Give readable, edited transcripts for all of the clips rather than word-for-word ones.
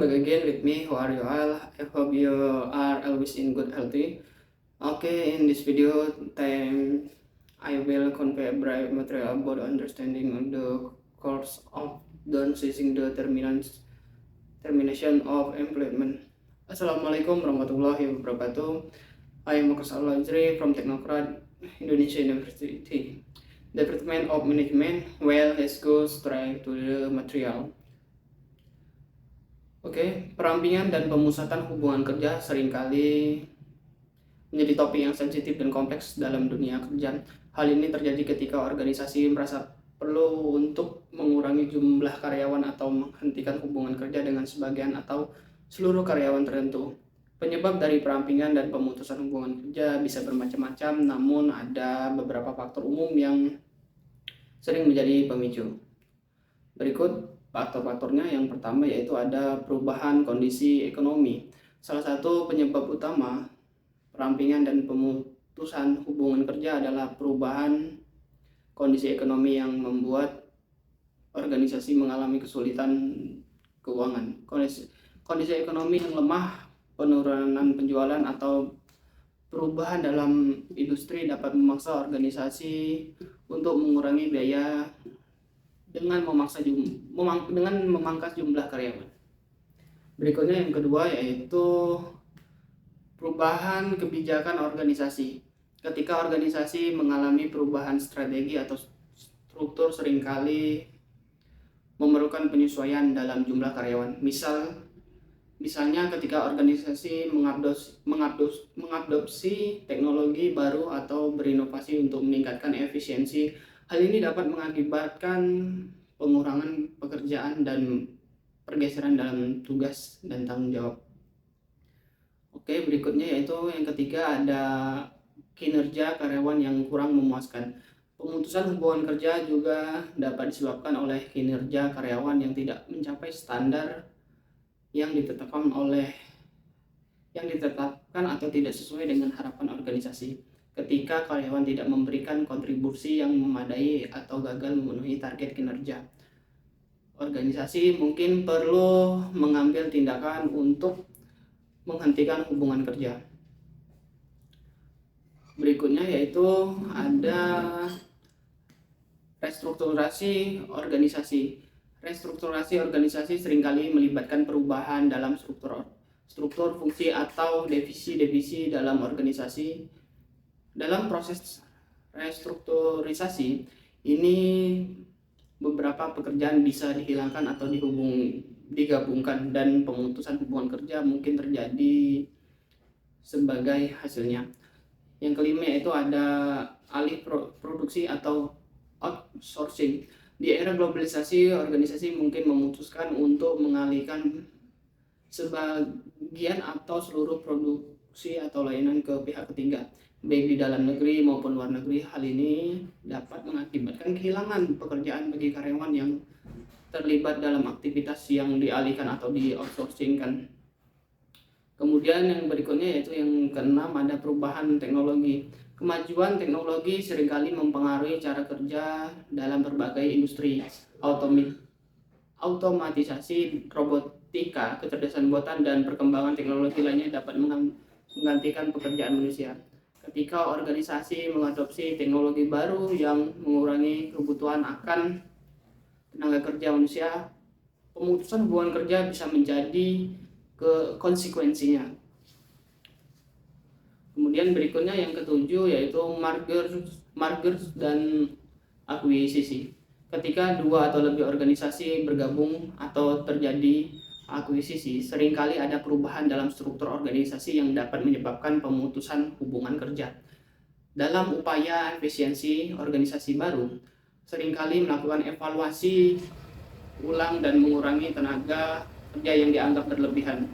back again with me. How are you all? I hope you are always in good healthy. Okay, in this video, time I will convey a brief material about understanding of the course of done seizing the termination of employment. Assalamualaikum warahmatullahi wabarakatuh. I am Mukas Al-Ajri from Technocrat Indonesia University, Department of Management. Well, let's go straight to the material. Oke, perampingan dan pemusatan hubungan kerja seringkali menjadi topik yang sensitif dan kompleks dalam dunia kerja. Hal ini terjadi ketika organisasi merasa perlu untuk mengurangi jumlah karyawan atau menghentikan hubungan kerja dengan sebagian atau seluruh karyawan tertentu. Penyebab dari perampingan dan pemutusan hubungan kerja bisa bermacam-macam, namun ada beberapa faktor umum yang sering menjadi pemicu. Berikut faktor-faktornya. Yang pertama yaitu ada perubahan kondisi ekonomi. Salah satu penyebab utama perampingan dan pemutusan hubungan kerja adalah perubahan kondisi ekonomi yang membuat organisasi mengalami kesulitan keuangan. Kondisi ekonomi yang lemah, penurunan penjualan atau perubahan dalam industri dapat memaksa organisasi untuk mengurangi biaya dengan memangkas jumlah karyawan. Berikutnya yang kedua yaitu perubahan kebijakan organisasi. Ketika organisasi mengalami perubahan strategi atau struktur, seringkali memerlukan penyesuaian dalam jumlah karyawan. Misalnya ketika organisasi mengadopsi teknologi baru atau berinovasi untuk meningkatkan efisiensi. Hal ini dapat mengakibatkan pengurangan pekerjaan dan pergeseran dalam tugas dan tanggung jawab. Oke, berikutnya yaitu yang ketiga ada kinerja karyawan yang kurang memuaskan. Pemutusan hubungan kerja juga dapat disebabkan oleh kinerja karyawan yang tidak mencapai standar yang ditetapkan atau tidak sesuai dengan harapan organisasi. Ketika karyawan tidak memberikan kontribusi yang memadai atau gagal memenuhi target kinerja, organisasi mungkin perlu mengambil tindakan untuk menghentikan hubungan kerja. Berikutnya yaitu ada restrukturasi organisasi. Restrukturasi organisasi seringkali melibatkan perubahan dalam struktur fungsi atau divisi dalam organisasi. Dalam proses restrukturisasi ini, beberapa pekerjaan bisa dihilangkan atau digabungkan, dan pemutusan hubungan kerja mungkin terjadi sebagai hasilnya. Yang kelima yaitu ada alih produksi atau outsourcing. Di era globalisasi, organisasi mungkin memutuskan untuk mengalihkan sebagian atau seluruh produksi atau layanan ke pihak ketiga, baik di dalam negeri maupun luar negeri. Hal ini dapat mengakibatkan kehilangan pekerjaan bagi karyawan yang terlibat dalam aktivitas yang dialihkan atau di-outsourcingkan. Kemudian yang berikutnya yaitu yang keenam ada perubahan teknologi. Kemajuan teknologi seringkali mempengaruhi cara kerja dalam berbagai industri. Otomatisasi, robotika, kecerdasan buatan, dan perkembangan teknologi lainnya dapat menggantikan pekerjaan manusia. Ketika organisasi mengadopsi teknologi baru yang mengurangi kebutuhan akan tenaga kerja manusia, pemutusan hubungan kerja bisa menjadi konsekuensinya. Kemudian berikutnya yang ketujuh yaitu mergers dan akuisisi. Ketika dua atau lebih organisasi bergabung atau terjadi akuisisi, seringkali ada perubahan dalam struktur organisasi yang dapat menyebabkan pemutusan hubungan kerja. Dalam upaya efisiensi, organisasi baru seringkali melakukan evaluasi ulang dan mengurangi tenaga kerja yang dianggap berlebihan.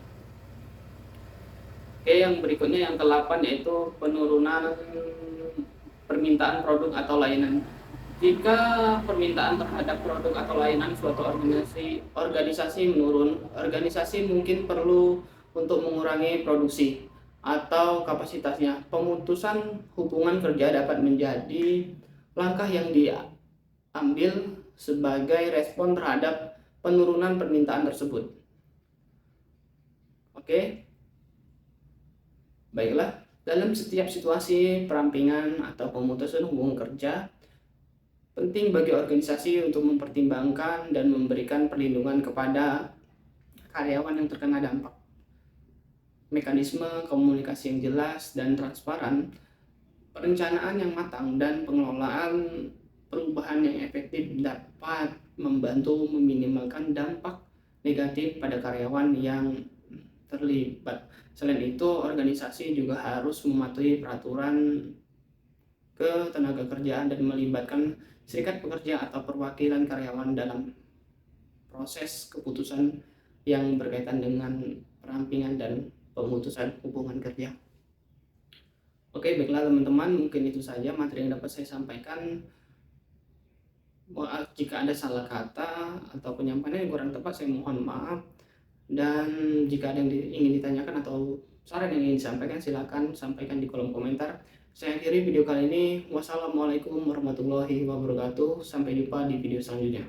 Oke, yang berikutnya yang ke-8 yaitu penurunan permintaan produk atau layanan. Jika permintaan terhadap produk atau layanan suatu organisasi menurun, organisasi mungkin perlu untuk mengurangi produksi atau kapasitasnya. Pemutusan hubungan kerja dapat menjadi langkah yang diambil sebagai respon terhadap penurunan permintaan tersebut. Oke, baiklah. Dalam setiap situasi perampingan atau pemutusan hubungan kerja, penting bagi organisasi untuk mempertimbangkan dan memberikan perlindungan kepada karyawan yang terkena dampak. Mekanisme komunikasi yang jelas dan transparan, perencanaan yang matang, dan pengelolaan perubahan yang efektif dapat membantu meminimalkan dampak negatif pada karyawan yang terlibat. Selain itu, organisasi juga harus mematuhi peraturan ketenagakerjaan dan melibatkan serikat pekerja atau perwakilan karyawan dalam proses keputusan yang berkaitan dengan perampingan dan pemutusan hubungan kerja. Oke, baiklah teman-teman, mungkin itu saja materi yang dapat saya sampaikan. Jika ada salah kata atau penyampaian yang kurang tepat, saya mohon maaf. Dan jika ada yang ingin ditanyakan atau saran yang ingin disampaikan, silakan sampaikan di kolom komentar. Saya akhiri video kali ini. Wassalamualaikum warahmatullahi wabarakatuh. Sampai jumpa di video selanjutnya.